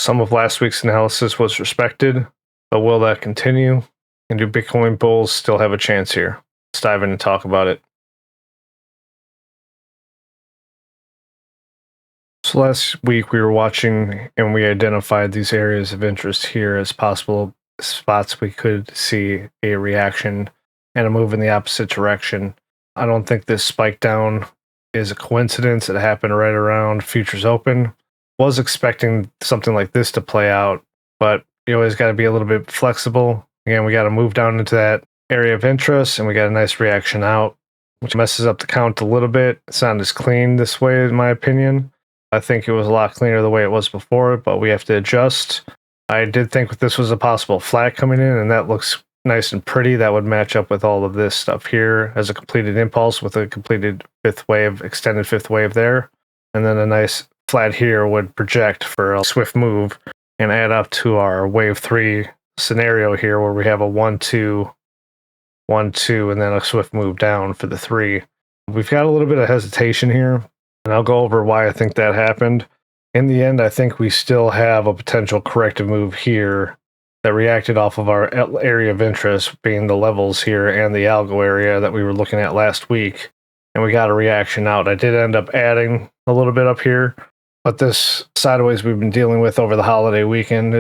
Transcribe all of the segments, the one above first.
Some of last week's analysis was respected, but will that continue? And do Bitcoin bulls still have a chance here? Let's dive in and talk about it. So last week we were watching and we identified these areas of interest here as possible spots we could see a reaction and a move in the opposite direction. I don't think this spike down is a coincidence. It happened right around futures open. Was expecting something like this to play out, but you always got to be a little bit flexible. Again, we got to move down into that area of interest and we got a nice reaction out, which messes up the count a little bit. It's not as clean this way, in my opinion. I think it was a lot cleaner the way it was before, but we have to adjust. I did think this was a possible flat coming in, and that looks nice and pretty. That would match up with all of this stuff here as a completed impulse with a completed fifth wave, extended fifth wave there. And then a nice flat here would project for a swift move and add up to our wave 3 scenario here where we have a 1-2, 1-2, and then a swift move down for the 3. We've got a little bit of hesitation here, and I'll go over why I think that happened. In the end, I think we still have a potential corrective move here that reacted off of our area of interest, being the levels here and the algo area that we were looking at last week. And we got a reaction out. I did end up adding a little bit up here, but this sideways we've been dealing with over the holiday weekend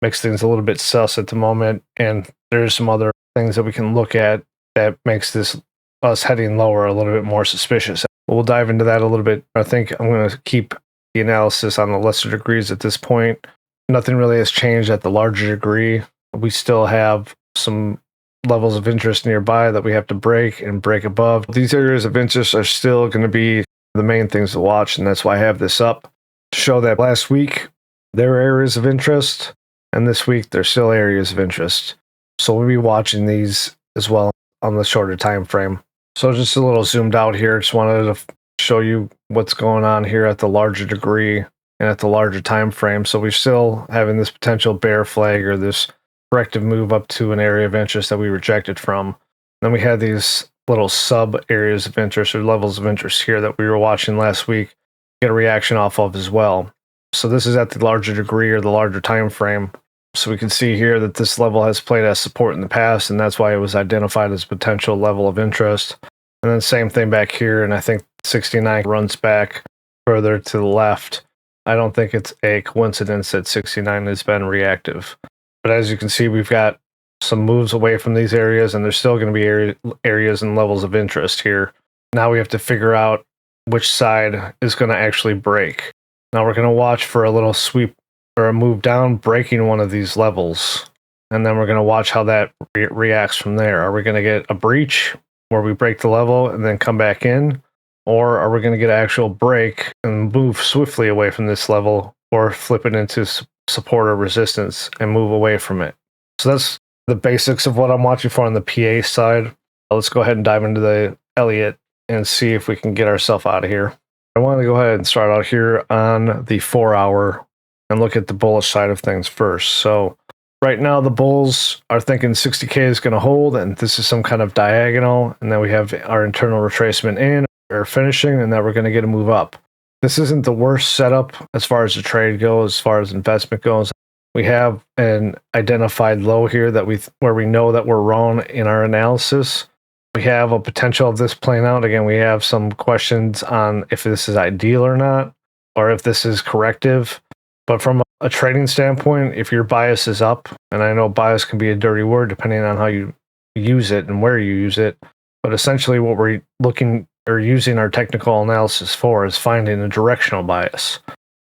makes things a little bit sus at the moment. And there's some other things that we can look at that makes us heading lower a little bit more suspicious. We'll dive into that a little bit. I think I'm going to keep the analysis on the lesser degrees at this point. Nothing really has changed at the larger degree. We still have some levels of interest nearby that we have to break and break above. These areas of interest are still going to be the main things to watch, and that's why I have this up to show that last week there were areas of interest, and this week there's still areas of interest. So we'll be watching these as well on the shorter time frame. So just a little zoomed out here. Just wanted to show you what's going on here at the larger degree and at the larger time frame. So we're still having this potential bear flag or this corrective move up to an area of interest that we rejected from. Then we had these little sub areas of interest or levels of interest here that we were watching last week get a reaction off of as well. So this is at the larger degree or the larger time frame. So we can see here that this level has played as support in the past, and that's why it was identified as potential level of interest. And then same thing back here, and I think 69 runs back further to the left. I don't think it's a coincidence that 69 has been reactive. But as you can see, we've got some moves away from these areas, and there's still going to be areas and levels of interest here. Now we have to figure out which side is going to actually break. Now we're going to watch for a little sweep or a move down, breaking one of these levels. And then we're going to watch how that reacts from there. Are we going to get a breach where we break the level and then come back in? Or are we going to get an actual break and move swiftly away from this level, or flip it into support or resistance and move away from it? So that's the basics of what I'm watching for on the PA side. Let's go ahead and dive into the Elliott and see if we can get ourselves out of here. I want to go ahead and start out here on the 4 hour and look at the bullish side of things first. So right now the bulls are thinking 60K is going to hold, and this is some kind of diagonal, and then we have our internal retracement in or finishing, and then we're going to get a move up. This isn't the worst setup as far as the trade goes, as far as investment goes. We have an identified low here that where we know that we're wrong in our analysis. We have a potential of this playing out. Again, we have some questions on if this is ideal or not, or if this is corrective. But from a trading standpoint, if your bias is up, and I know bias can be a dirty word depending on how you use it and where you use it, but essentially what we're looking or using our technical analysis for is finding a directional bias.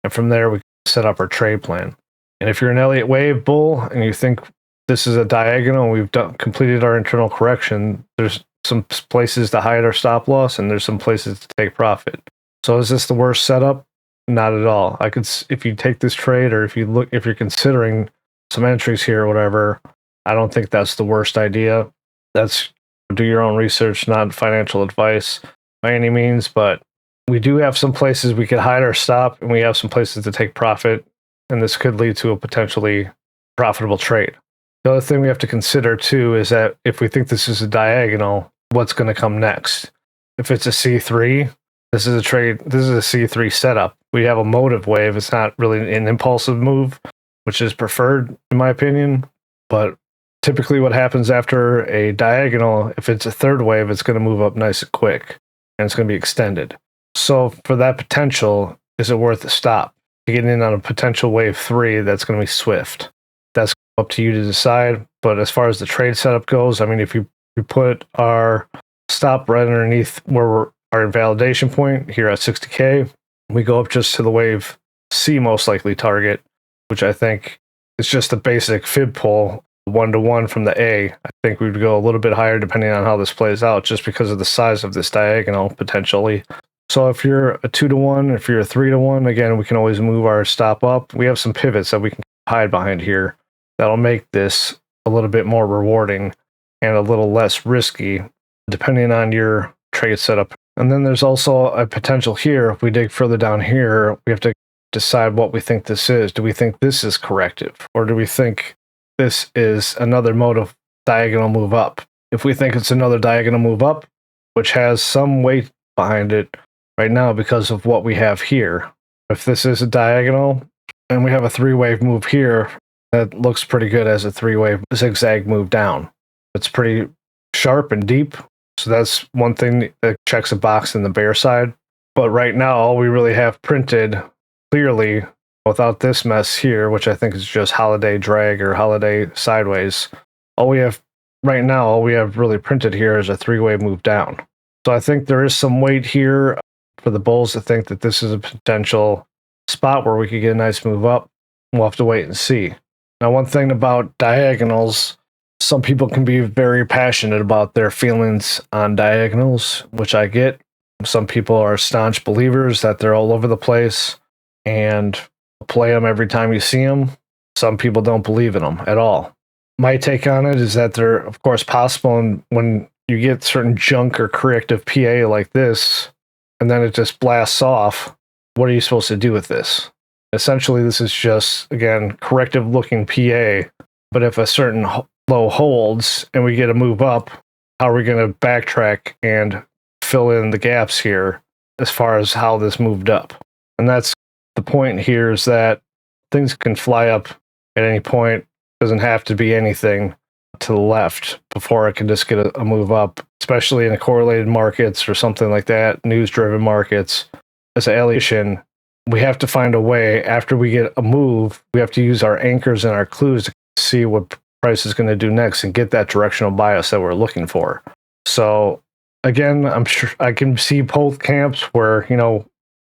And from there, we set up our trade plan. And if you're an Elliott Wave bull and you think this is a diagonal and we've completed our internal correction, there's some places to hide our stop loss and there's some places to take profit. So is this the worst setup? Not at all. If you take this trade, or if you're considering some entries here or whatever, I don't think that's the worst idea. That's do your own research, not financial advice by any means, but we do have some places we could hide our stop and we have some places to take profit, and this could lead to a potentially profitable trade. The other thing we have to consider too is that if we think this is a diagonal, what's going to come next? If it's a C3, this is a C3 setup. we have a motive wave. It's not really an impulsive move, which is preferred in my opinion. But typically what happens after a diagonal, if it's a third wave, it's going to move up nice and quick and it's going to be extended. So for that potential, is it worth a stop? To get in on a potential wave 3, that's going to be swift. That's up to you to decide. But as far as the trade setup goes, I mean, if you put our stop right underneath where we're our invalidation point here at 60K, we go up just to the wave C most likely target, which I think is just a basic fib pull 1-to-1 from the A. I think we would go a little bit higher depending on how this plays out, just because of the size of this diagonal potentially. So if you're a 2-to-1, if you're a 3-to-1, again, we can always move our stop up. We have some pivots that we can hide behind here that'll make this a little bit more rewarding and a little less risky depending on your trade setup. And then there's also a potential here. If we dig further down here, we have to decide what we think this is. Do we think this is corrective? Or do we think this is another mode of diagonal move up? If we think it's another diagonal move up, which has some weight behind it right now because of what we have here. If this is a diagonal and we have a 3-wave move here, that looks pretty good as a 3-wave zigzag move down. It's pretty sharp and deep. So that's one thing that checks a box in the bear side. But right now, all we really have printed clearly without this mess here, which I think is just holiday drag or holiday sideways, all we have right now, all we have really printed here is a 3-wave move down. So I think there is some weight here for the bulls to think that this is a potential spot where we could get a nice move up. We'll have to wait and see. Now, one thing about diagonals, some people can be very passionate about their feelings on diagonals, which I get. Some people are staunch believers that they're all over the place and play them every time you see them. Some people don't believe in them at all. My take on it is that they're, of course, possible. And when you get certain junk or corrective PA like this, and then it just blasts off, what are you supposed to do with this? Essentially, this is just, again, corrective looking PA. But if a certain low holds and we get a move up, how are we going to backtrack and fill in the gaps here as far as how this moved up? And that's the point here, is that things can fly up at any point. It doesn't have to be anything to the left before it can just get a move up, especially in the correlated markets or something like that, news-driven markets. As an allocation, we have to find a way, after we get a move, we have to use our anchors and our clues to see what price is going to do next and get that directional bias that we're looking for. So again, I'm sure I can see both camps where,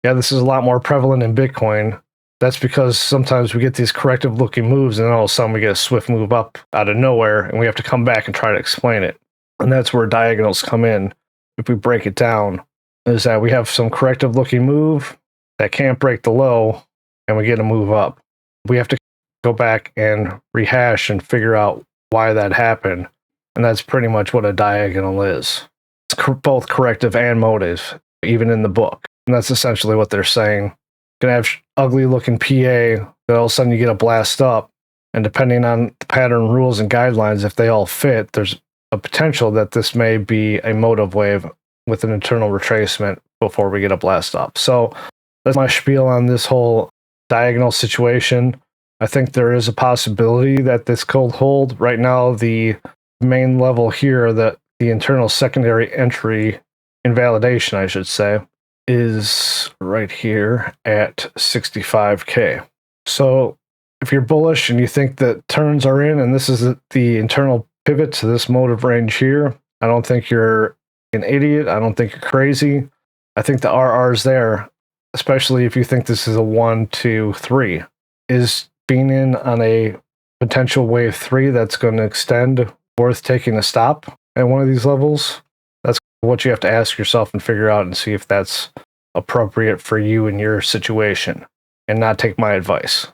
this is a lot more prevalent in Bitcoin. That's because sometimes we get these corrective looking moves and all of a sudden we get a swift move up out of nowhere and we have to come back and try to explain it. And that's where diagonals come in. If we break it down, is that we have some corrective looking move that can't break the low and we get a move up. We have to go back and rehash and figure out why that happened. And that's pretty much what a diagonal is. It's both corrective and motive, even in the book. And that's essentially what they're saying. You're going to have ugly looking PA, then all of a sudden you get a blast up. And depending on the pattern rules and guidelines, if they all fit, there's a potential that this may be a motive wave with an internal retracement before we get a blast up. So that's my spiel on this whole diagonal situation. I think there is a possibility that this could hold. Right now, the main level here, that the internal secondary entry invalidation, I should say, is right here at 65K. So if you're bullish and you think that turns are in, and this is the internal pivot to this motive range here, I don't think you're an idiot. I don't think you're crazy. I think the RR's there, especially if you think this is a 1, 2, 3. Is being in on a potential wave 3 that's going to extend worth taking a stop at one of these levels? That's what you have to ask yourself and figure out and see if that's appropriate for you and your situation, and not take my advice.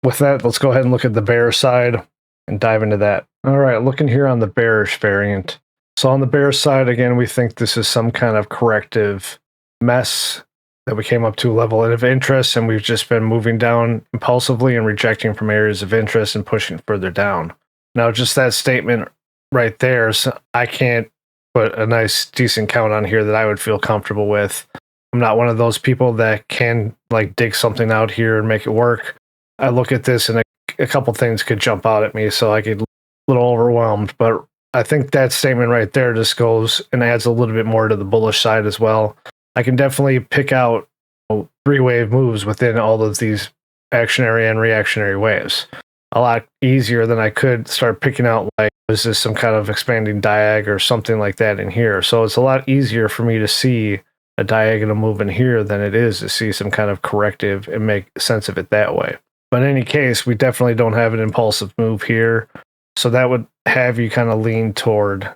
With that, let's go ahead and look at the bear side and dive into that. All right, looking here on the bearish variant. So on the bear side, again, we think this is some kind of corrective mess that we came up to a level of interest, and we've just been moving down impulsively and rejecting from areas of interest and pushing further down. Now, just that statement right there, so I can't put a nice, decent count on here that I would feel comfortable with. I'm not one of those people that can like dig something out here and make it work. I look at this and a couple things could jump out at me, so I get a little overwhelmed. But I think that statement right there just goes and adds a little bit more to the bullish side as well. I can definitely pick out 3-wave moves within all of these actionary and reactionary waves a lot easier than I could start picking out, like, is this some kind of expanding diag or something like that in here? So it's a lot easier for me to see a diagonal move in here than it is to see some kind of corrective and make sense of it that way. But in any case, we definitely don't have an impulsive move here. So that would have you kind of lean toward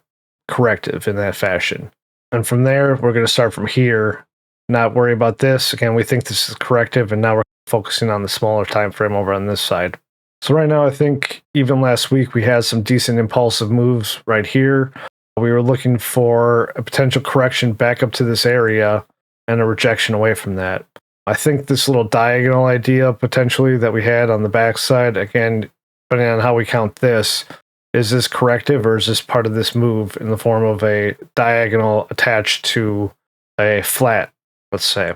corrective in that fashion. And from there, we're going to start from here, not worry about this. Again, we think this is corrective, and now we're focusing on the smaller time frame over on this side. So right now, I think even last week, we had some decent impulsive moves right here. We were looking for a potential correction back up to this area and a rejection away from that. I think this little diagonal idea potentially that we had on the backside, again, depending on how we count this, is this corrective or is this part of this move in the form of a diagonal attached to a flat, let's say.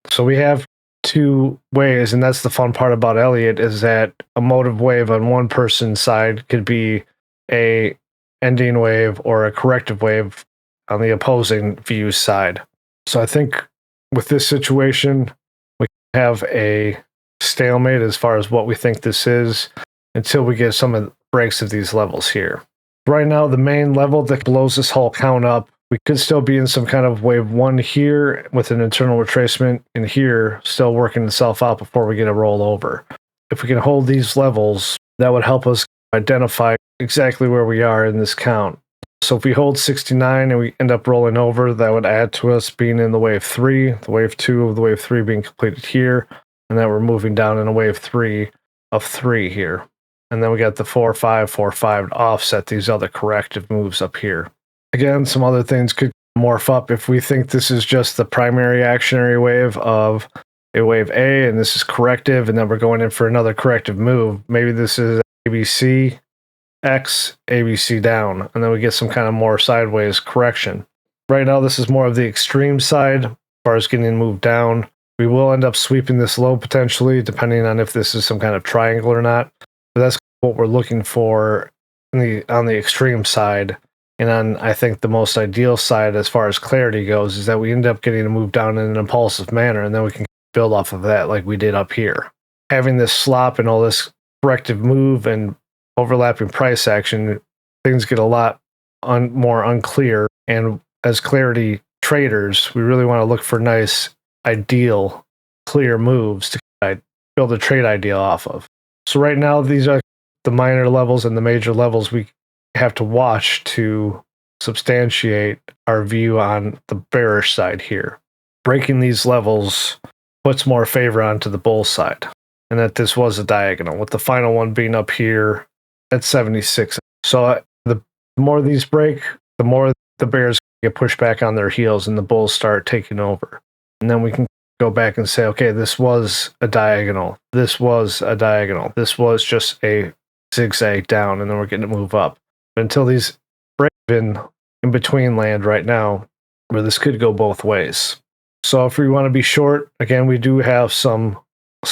So we have two ways, and that's the fun part about Elliott, is that a motive wave on one person's side could be a ending wave or a corrective wave on the opposing view's side. So I think with this situation, we have a stalemate as far as what we think this is until we get some of the breaks of these levels here. Right now, the main level that blows this whole count up, we could still be in some kind of wave 1 here with an internal retracement in here still working itself out before we get a rollover. If we can hold these levels, that would help us identify exactly where we are in this count. So if we hold 69 and we end up rolling over, that would add to us being in the wave 3, the wave 2 of the wave 3 being completed here, and then we're moving down in a wave 3 of 3 here. And then we got the 4-5, 4-5 to offset these other corrective moves up here. Again, some other things could morph up if we think this is just the primary actionary wave of a wave A and this is corrective, and then we're going in for another corrective move. Maybe this is ABC X, ABC down, and then we get some kind of more sideways correction. Right now, this is more of the extreme side as far as getting moved down. We will end up sweeping this low potentially, depending on if this is some kind of triangle or not. But that's what we're looking for on the extreme side. And on, I think, the most ideal side as far as clarity goes is that we end up getting to move down in an impulsive manner, and then we can build off of that like we did up here. Having this slop and all this corrective move and overlapping price action, things get a lot more unclear. And as clarity traders, we really want to look for nice, ideal, clear moves to build a trade idea off of. So right now, these are the minor levels and the major levels we have to watch to substantiate our view on the bearish side here. Breaking these levels puts more favor onto the bull side, and that this was a diagonal, with the final one being up here at 76. So the more these break, the more the bears get pushed back on their heels and the bulls start taking over. And then we can go back and say, okay, this was a diagonal. This was a diagonal. This was just a zigzag down, and then we're getting to move up. But until these break in between land right now, where this could go both ways. So if we want to be short, again, we do have some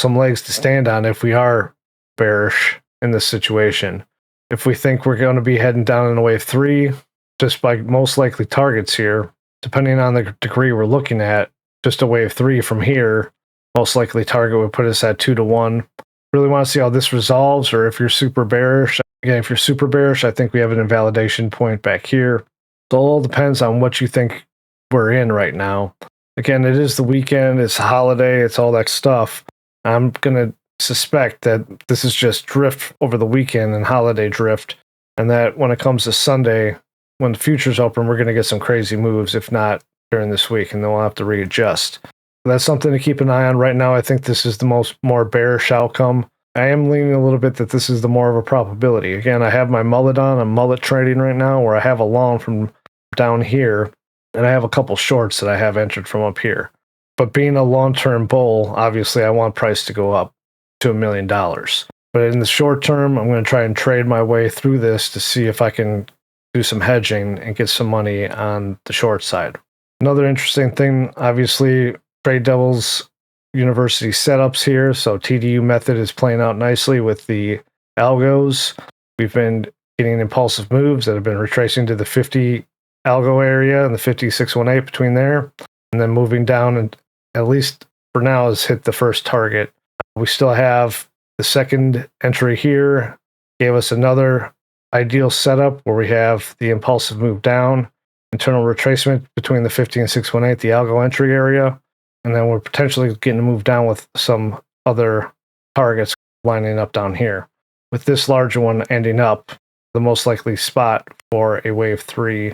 legs to stand on if we are bearish in this situation. If we think we're going to be heading down in a wave 3, just by most likely targets here, depending on the degree we're looking at, just a wave 3 from here, most likely target would put us at 2-1. Really want to see how this resolves, or if you're super bearish. Again, if you're super bearish, I think we have an invalidation point back here. So it all depends on what you think we're in right now. Again, it is the weekend, it's a holiday, it's all that stuff. I'm going to suspect that this is just drift over the weekend and holiday drift, and that when it comes to Sunday, when the futures open, we're going to get some crazy moves, if not during this week, and then we'll have to readjust. That's something to keep an eye on right now. I think this is the more bearish outcome. I am leaning a little bit that this is the more of a probability. Again, I have my mullet on. I'm mullet trading right now, where I have a long from down here, and I have a couple shorts that I have entered from up here. But being a long-term bull, obviously I want price to go up to $1 million. But in the short term, I'm going to try and trade my way through this to see if I can do some hedging and get some money on the short side. Another interesting thing, obviously, Trade Devils University setups here. So TDU method is playing out nicely with the algos. We've been getting impulsive moves that have been retracing to the 50 algo area and the 5618 between there, and then moving down, and at least for now has hit the first target. We still have the second entry here, gave us another ideal setup where we have the impulsive move down, internal retracement between the 50 and 618, the algo entry area, and then we're potentially getting to move down with some other targets lining up down here. With this larger one ending up the most likely spot for a wave 3,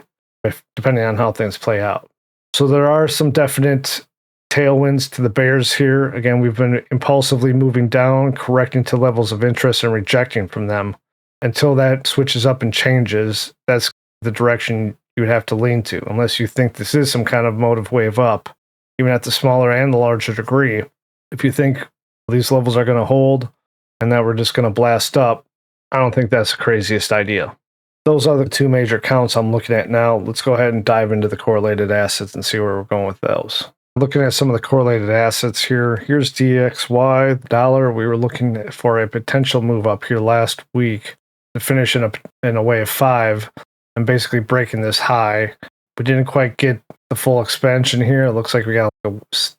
depending on how things play out. So there are some definite tailwinds to the bears here. Again, we've been impulsively moving down, correcting to levels of interest and rejecting from them. Until that switches up and changes, that's the direction you would have to lean to, unless you think this is some kind of motive wave up, even at the smaller and the larger degree. If you think these levels are going to hold and that we're just going to blast up, I don't think that's the craziest idea. Those are the two major counts I'm looking at now. Let's go ahead and dive into the correlated assets and see where we're going with those. Looking at some of the correlated assets here, here's DXY, the dollar. We were looking for a potential move up here last week to finish in a wave 5 and basically breaking this high. We didn't quite get the full expansion here. It looks like we got a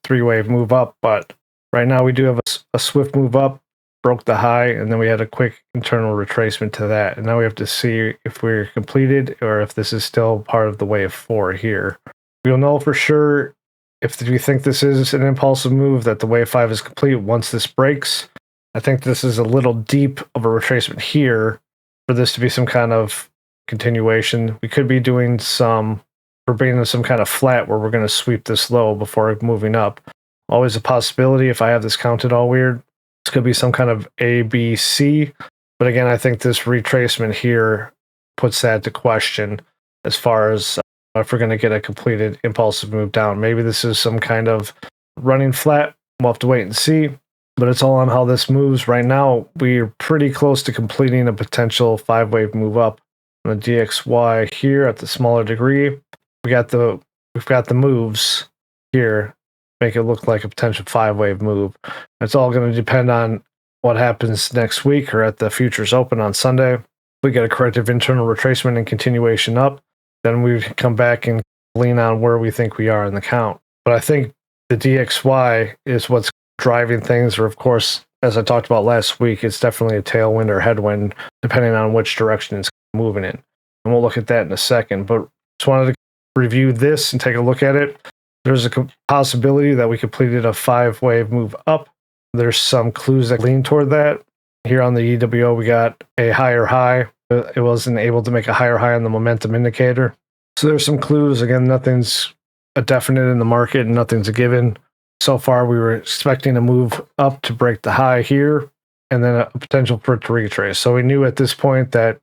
3-wave move up, but right now we do have a swift move up, broke the high, and then we had a quick internal retracement to that. And now we have to see if we're completed or if this is still part of the wave 4 here. We'll know for sure if we think this is an impulsive move that the wave 5 is complete once this breaks. I think this is a little deep of a retracement here for this to be some kind of continuation. We could be doing some kind of flat where we're going to sweep this low before moving up. Always a possibility if I have this counted all weird. This could be some kind of A, B, C. But again, I think this retracement here puts that to question as far as if we're going to get a completed impulsive move down. Maybe this is some kind of running flat. We'll have to wait and see. But it's all on how this moves. Right now, we're pretty close to completing a potential 5-wave move up on the DXY here at the smaller degree. We've got the moves here, make it look like a potential 5-wave move. It's all going to depend on what happens next week or at the futures open on Sunday. If we get a corrective internal retracement and continuation up, then we come back and lean on where we think we are in the count. But I think the DXY is what's driving things, or of course, as I talked about last week, it's definitely a tailwind or headwind, depending on which direction it's moving in. And we'll look at that in a second. But just wanted to review this and take a look at it. There's a possibility that we completed a 5-wave move up. There's some clues that lean toward that. Here on the EWO, we got a higher high. It wasn't able to make a higher high on the momentum indicator. So there's some clues. Again, nothing's a definite in the market and nothing's a given. So far, we were expecting a move up to break the high here and then a potential for it to retrace. So we knew at this point that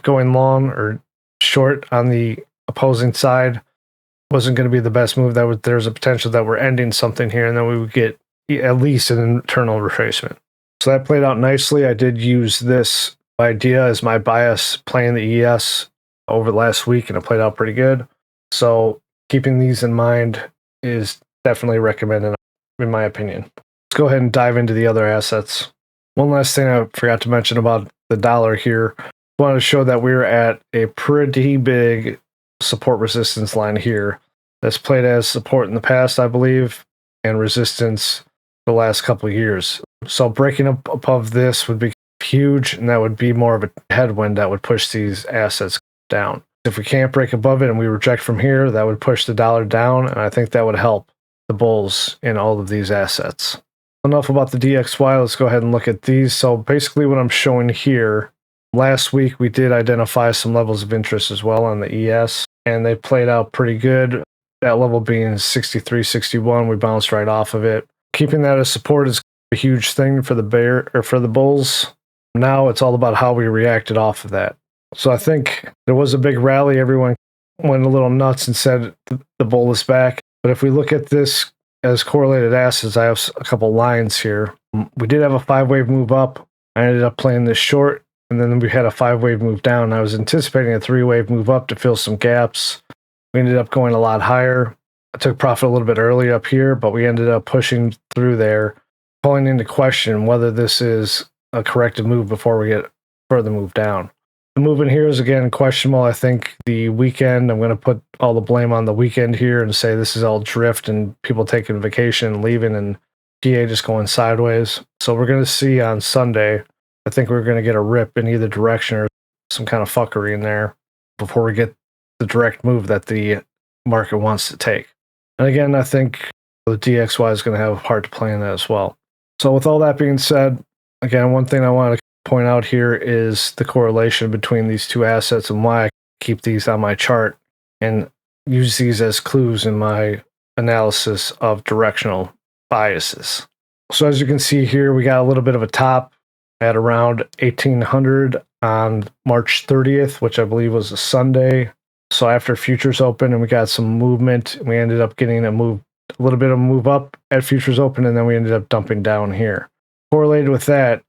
going long or short on the opposing side wasn't going to be the best move. There's a potential that we're ending something here and then we would get at least an internal retracement. So that played out nicely. I did use this idea as my bias playing the ES over the last week, and it played out pretty good. So keeping these in mind is definitely recommended, in my opinion. Let's go ahead and dive into the other assets. One last thing I forgot to mention about the dollar here. I wanted to show that we're at a pretty big support resistance line here. That's played as support in the past, I believe, and resistance the last couple of years. So breaking up above this would be huge, and that would be more of a headwind that would push these assets down. If we can't break above it and we reject from here, that would push the dollar down, and I think that would help the bulls in all of these assets. Enough about the DXY. Let's go ahead and look at these. So basically what I'm showing here, last week we did identify some levels of interest as well on the ES, and they played out pretty good. That level being 63, 61, we bounced right off of it. Keeping that as support is a huge thing for the bulls. Now it's all about how we reacted off of that. So I think there was a big rally. Everyone went a little nuts and said the bull is back. But if we look at this as correlated assets, I have a couple lines here. We did have a 5-wave move up. I ended up playing this short, and then we had a 5-wave move down. I was anticipating a 3-wave move up to fill some gaps. We ended up going a lot higher. I took profit a little bit early up here, but we ended up pushing through there, calling into question whether this is a corrective move before we get further move down. The movement here is again questionable. I think the weekend, I'm going to put all the blame on the weekend here and say this is all drift and people taking vacation and leaving and PA just going sideways. So we're going to see on Sunday, I think we're going to get a rip in either direction or some kind of fuckery in there before we get the direct move that the market wants to take. And again, I think the DXY is going to have a part to play in that as well. So with all that being said, again, one thing I want to point out here is the correlation between these two assets and why I keep these on my chart and use these as clues in my analysis of directional biases. So as you can see here, we got a little bit of a top at around 1800 on March 30th, which I believe was a Sunday. So after futures open and we got some movement, we ended up getting a little bit of a move up at futures open, and then we ended up dumping down here. Correlated with that,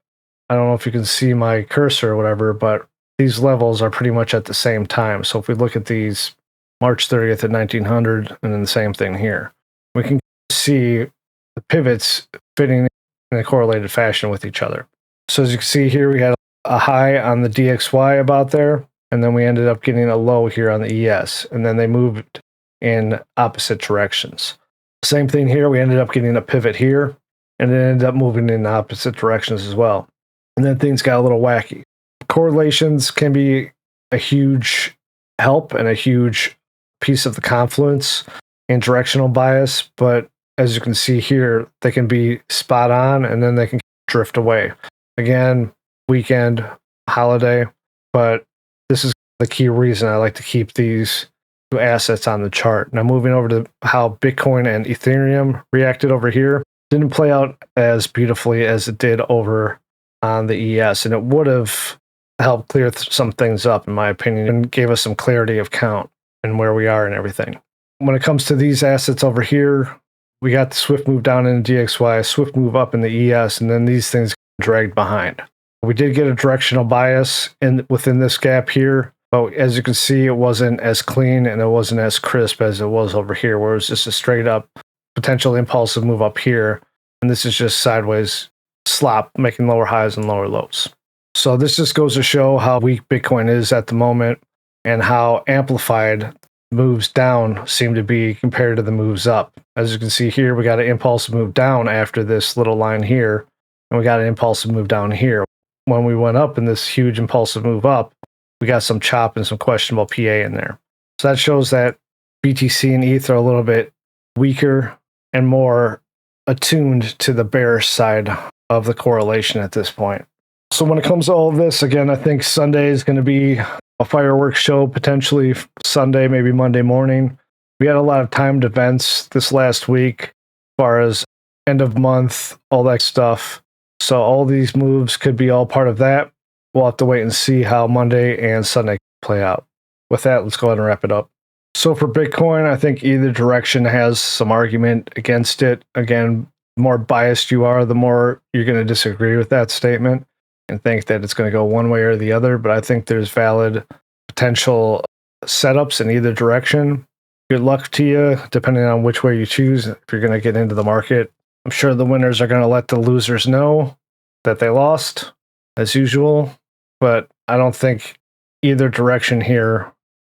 I don't know if you can see my cursor or whatever, but these levels are pretty much at the same time. So if we look at these March 30th at 1900 and then the same thing here, we can see the pivots fitting in a correlated fashion with each other. So as you can see here, we had a high on the DXY about there, and then we ended up getting a low here on the ES, and then they moved in opposite directions. Same thing here, we ended up getting a pivot here, and it ended up moving in opposite directions as well. And then things got a little wacky. Correlations can be a huge help and a huge piece of the confluence in directional bias, but as you can see here, they can be spot on and then they can drift away. Again, weekend, holiday, but this is the key reason I like to keep these two assets on the chart. Now moving over to how Bitcoin and Ethereum reacted over here, didn't play out as beautifully as it did over on the ES, and it would have helped clear some things up, in my opinion, and gave us some clarity of count and where we are and everything. When it comes to these assets over here, we got the swift move down in the DXY, swift move up in the ES, and then these things dragged behind. We did get a directional bias within this gap here, but as you can see, it wasn't as clean and it wasn't as crisp as it was over here, where it was just a straight up potential impulsive move up here, and this is just sideways slop, making lower highs and lower lows. So this just goes to show how weak Bitcoin is at the moment and how amplified moves down seem to be compared to the moves up. As you can see here, we got an impulsive move down after this little line here, and we got an impulsive move down here. When we went up in this huge impulsive move up, we got some chop and some questionable PA in there. So that shows that BTC and ETH are a little bit weaker and more attuned to the bearish side of the correlation at this point. So when it comes to all of this, again, I think Sunday is going to be a fireworks show, potentially Sunday, maybe Monday morning. We had a lot of timed events this last week, as far as end of month, all that stuff. So all these moves could be all part of that. We'll have to wait and see how Monday and Sunday play out. With that, let's go ahead and wrap it up. So for Bitcoin, I think either direction has some argument against it. Again, the more biased you are, the more you're going to disagree with that statement and think that it's going to go one way or the other. But I think there's valid potential setups in either direction. Good luck to you, depending on which way you choose, if you're going to get into the market. I'm sure the winners are going to let the losers know that they lost, as usual. But I don't think either direction here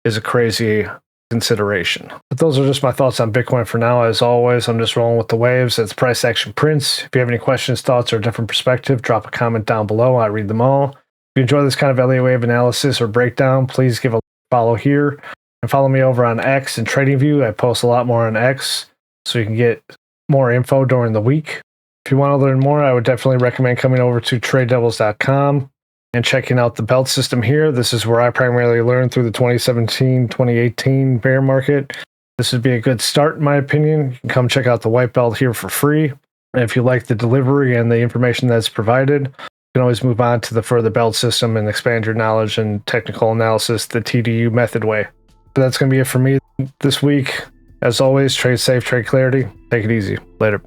is a crazy consideration. But those are just my thoughts on Bitcoin for now. As always, I'm just rolling with the waves. It's Price Action Prince. If you have any questions, thoughts, or a different perspective, drop a comment down below. I read them all. If you enjoy this kind of Elliott Wave analysis or breakdown, please give a follow here and follow me over on X and TradingView. I post a lot more on X, so you can get more info during the week. If you want to learn more, I would definitely recommend coming over to TradeDevils.com and checking out the belt system here. This is where I primarily learned through the 2017-2018 bear market. This would be a good start, in my opinion. You can come check out the white belt here for free. And if you like the delivery and the information that's provided, you can always move on to the further belt system and expand your knowledge and technical analysis the TDU method way. But that's going to be it for me this week. As always, trade safe, trade clarity. Take it easy. Later.